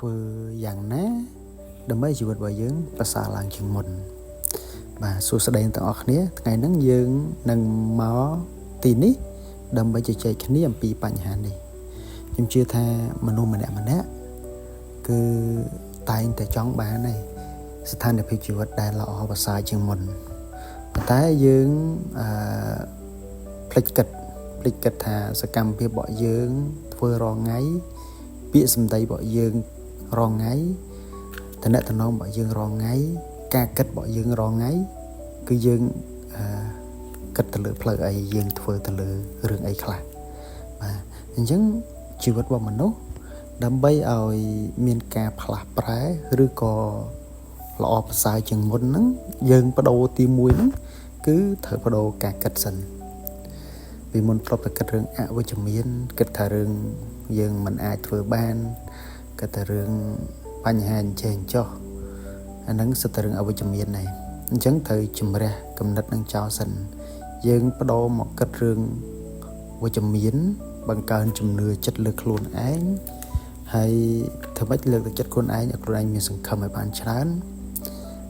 ធ្វើយ៉ាងណាដើម្បីជីវិតរបស់យើងប្រសើរឡើងជាងមុនបាទសួស្តីទាំងអស់គ្នាថ្ងៃហ្នឹងយើងនឹងមកទីនេះដើម្បីជជែកគ្នាអំពីបញ្ហានេះខ្ញុំជឿថាមនុស្សម្នាក់គឺតែងតែចង់បានហើយស្ថានភាពជីវិតដែលល្អប្រសើរជាងមុនប៉ុន្តែយើងភ្លេចគិតថាសកម្មភាពរបស់យើងធ្វើរាល់ថ្ងៃពាក្យសម្ដីរបស់យើងរាល់ថ្ងៃតំណែងរបស់យើងរាល់ថ្ងៃការគិតរបស់យើងរាល់ថ្ងៃគឺយើងគិតទៅលើផ្លូវអីយើងធ្វើទៅលើរឿងអីខ្លះបាទអញ្ចឹងជីវិតរបស់មនុស្សដើម្បីឲ្យមានការផ្លាស់ប្រែឬក៏ល្អប្រសើរជាងមុនហ្នឹងយើងបដូរទី1ហ្នឹងគឺត្រូវបដូរការគិតសិនពីមុនធ្លាប់តែគិតរឿងអវិជ្ជមានគិតថារឿងយើងមិនអាចធ្វើបានគិតថារឿងបញ្ហាអញ្ចឹងចុះអាហ្នឹងសិតតែរឿងអវិជ្ជមានដែរអញ្ចឹងត្រូវជំរះគំនិតនឹងចោលសិនយើងបដូរមកគិតរឿងវិជ្ជមានបង្កើនជំនឿចិត្តលើខ្លួនឯងហើយធ្វើម៉េចលើកទឹកចិត្តខ្លួនឯងឲ្យខ្លួនឯងមានសង្ឃឹមឲ្យបានច្រើន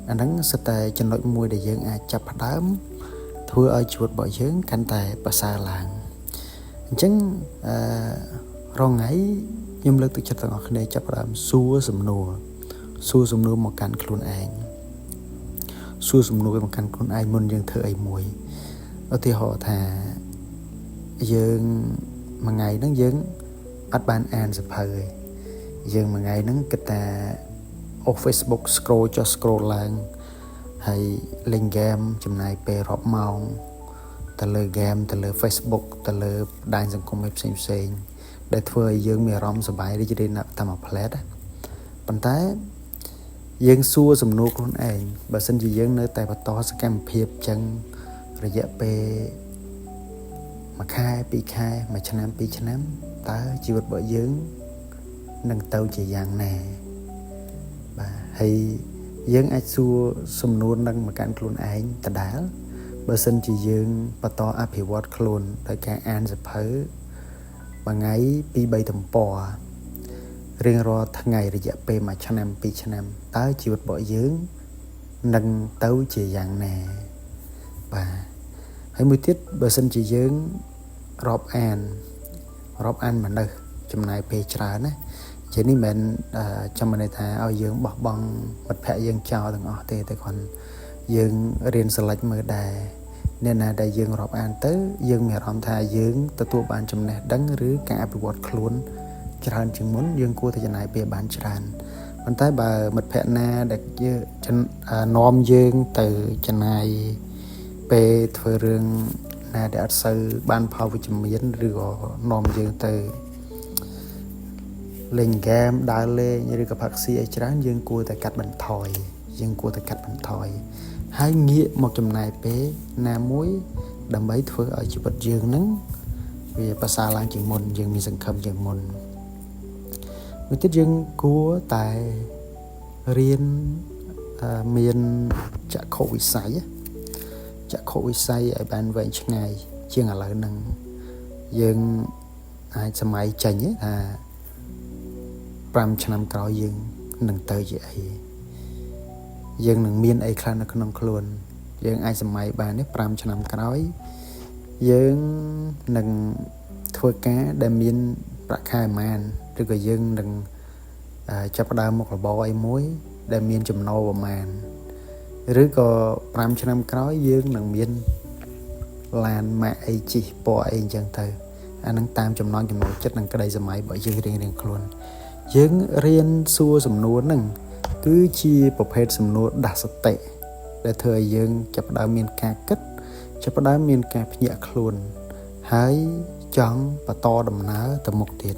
អាហ្នឹងសិតតែចំណុចមួយដែលយើងអាចចាប់ផ្ដើមធ្វើឲ្យជីវិតរបស់យើងកាន់តែប្រសើរឡើងអញ្ចឹងរងថ្ងៃខ្ញុំលើកទឹកចិត្តទាំងអស់គ្នាចាប់ផ្ដើមសួរសំណួរមកកាន់ខ្លួនឯងមុនយើងធ្វើអីមួយឧទាហរណ៍ថាយើងមួយថ្ងៃហ្នឹងយើងអត់បានអានសៀវភៅទេយើងមួយថ្ងៃហ្នឹងគិតថាអូស Facebook scroll ឡើងហើយលេងហ្គេមចំណាយពេលរាប់ម៉ោងទៅលើហ្គេមទៅលើ Facebook ទៅលើបណ្ដាញសង្គមផ្សេងដែលធ្វើឲ្យយើងមានអារម្មណ៍សប្បាយរីករាយតាមមួយផ្លែតប៉ុន្តែយើងសួរសំណួរខ្លួនឯងបើសិនជាយើងនៅតែបន្តសកម្មភាពចឹងរយៈពេល1ខែ2ខែ1ឆ្នាំ2ឆ្នាំតើជីវិតរបស់យើងនឹងទៅជាយ៉ាងណាបាទហើយយើងអាចសួរសំណួរនឹងមកកាន់ខ្លួនឯងដដែលបើសិនជាយើងបន្តអភិវឌ្ឍខ្លួនដោយការអានសៀវភៅមួយថ្ងៃ 2-3 ទំព័ររៀងរាល់ថ្ងៃរយៈពេល1ឆ្នាំ2ឆ្នាំតើជីវិតរបស់យើងនឹងទៅជាយ៉ាងណាបាទហើយមួយទៀតបើសិនជាយើងរាប់អានមនុស្សចំណាយពេលច្រើនណាជានេះមិនចាំន័យថាឲ្យយើងបោះបង់មិត្តភ័ក្តិយើងចោលទាំងអស់ទេតែគ្រាន់យើងរៀនស្រឡាច់មើលដែរអ្នកណាដែលយើងរាប់អានទៅយើងមានអារម្មណ៍ថាយើងទទួលបានចំណេះដឹងឬការអភិវឌ្ឍខ្លួនច្រើនជាងមុនយើងគួរតែចំណាយពេលបានច្រើនប៉ុន្តែបើមិត្តភ័ក្តិណាដែលនាំយើងទៅចំណាយពេលធ្វើរឿងណាដែលអត់សូវបានផលវិជ្ជមានឬក៏នាំយើងទៅលេងហ្គេមដើរលេងឬក៏ផឹកស៊ីអីច្រើនយើងគួរតែកាត់បន្ថយហើយងាកមកចំណាយពេលណាមួយដើម្បីធ្វើឲ្យជីវិតយើងហ្នឹងវាប្រសើរឡើងជាងមុនយើងមានសង្ឃឹមជាងមុនមួយទៀតយើងគួរតែរៀនមានចក្ខុវិស័យឲ្យបានវែងឆ្ងាយជាងឥឡូវហ្នឹងយើងអាចសម័យចេញថា5ឆ្នាំក្រោយយើងនឹងទៅជាអីយើងនឹងមានអីខ្លះនៅក្នុងខ្លួនយើងអាចសម័យបាននេះ5ឆ្នាំក្រោយយើងនឹងធ្វើការដែលមានប្រាក់ខែប៉ុន្មានឬក៏យើងនឹងចាប់ផ្ដើមមុខរបរអីមួយដែលមានចំណូលប្រមាណឬក៏5ឆ្នាំក្រោយយើងនឹងមានឡានម៉ាកអីជិះពណ៌អីអញ្ចឹងទៅអានឹងតាមចំណង់ចំណូលចិត្តនិងក្តីសម័យរបស់យើងរៀងខ្លួនយើងរៀនសួរសំណួរហ្នឹងគឺជាប្រភេទសំណួរដាស់សតិដែលធ្វើឲ្យយើងចាប់ផ្ដើមមានការគិតចាប់ផ្ដើមមានការភ្ញាក់ខ្លួនហើយចង់បន្តដំណើរទៅមុខទៀត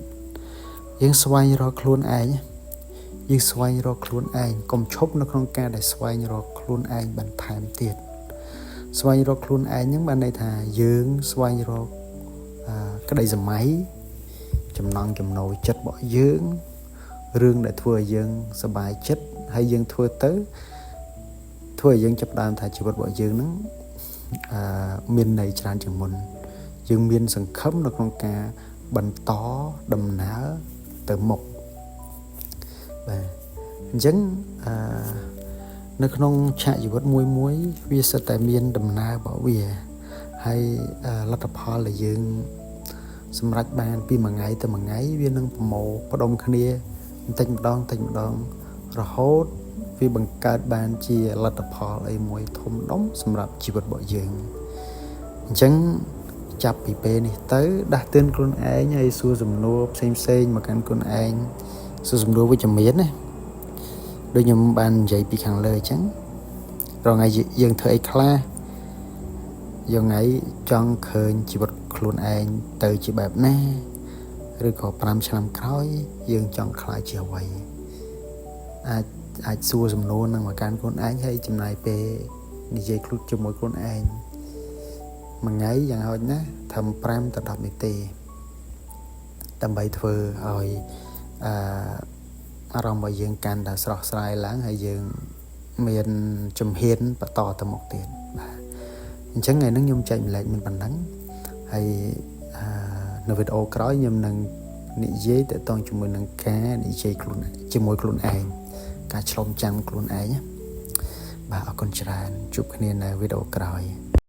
យើងស្វែងរកខ្លួនឯងកុំឈប់នៅក្នុងការដែលស្វែងរកខ្លួនឯងបន្ថែមទៀតស្វែងរកខ្លួនឯងហ្នឹងបានន័យថាយើងស្វែងរកក្តីសម័យចំណង់ចំណូលចិត្តរបស់យើងរឿងដែលធ្វើឲ្យយើងសប្បាយចិត្តហើយយើងធ្វើឲ្យយើងចាប់ផ្ដើមថាជីវិតរបស់យើងហ្នឹងមានន័យច្រើនជាងមុនយើងមានសង្ឃឹមនៅក្នុងការបន្តដំណើរទៅមុខ អ បាទអញ្ចឹងនៅក្នុងឆាកជីវិតមួយវាសិតតែមានដំណើររបស់វាហើយលទ្ធផលដែលយើងសម្រេចបានពីមួយថ្ងៃទៅមួយថ្ងៃវានឹងប្រមូលផ្ដុំគ្នាបន្តិចម្ដងរហូតវាបង្កើតបានជាលទ្ធផលអីមួយធំដុំសម្រាប់ជីវិតរបស់យើងអញ្ចឹងចាប់ពីពេលនេះទៅដាស់តឿនខ្លួនឯងហើយសួរសំណួរផ្សេងមកកាន់ខ្លួនឯងសួរសំណួរវិជ្ជមានណាដូចខ្ញុំបាននិយាយពីខាងលើអញ្ចឹងរងថ្ងៃយើងធ្វើអីខ្លះយើងថ្ងៃចង់ឃើញជីវិតខ្លួនឯងទៅជាបែបណាឬក៏5ឆ្នាំក្រោយយើងចង់ខ្លាចជាអ្វីអាចសួរសំណួរនឹងមកកាន់ខ្លួនឯងហើយចំណាយពេលនិយាយជាមួយខ្លួនឯងមួយថ្ងៃយ៉ាងហោចណាស់ត្រឹម5ទៅ10នាទីដើម្បីធ្វើឲ្យអារម្មណ៍របស់យើងកាន់តែស្រស់ស្រាយឡើងហើយយើងមានជំហានបន្តទៅមុខទៀតបាទអញ្ចឹងថ្ងៃនេះខ្ញុំចែកម្លែកមិនប៉ុណ្ណឹងហើយនៅវីដេអូក្រោយខ្ញុំនឹងនិយាយទាក់ទងជាមួយនឹងការនិយាយជាមួយខ្លួនឯងការឆ្លុំចាំខ្លួនឯងបាទអរគុណច្រើនជួបគ្នានៅវីដេអូក្រោយ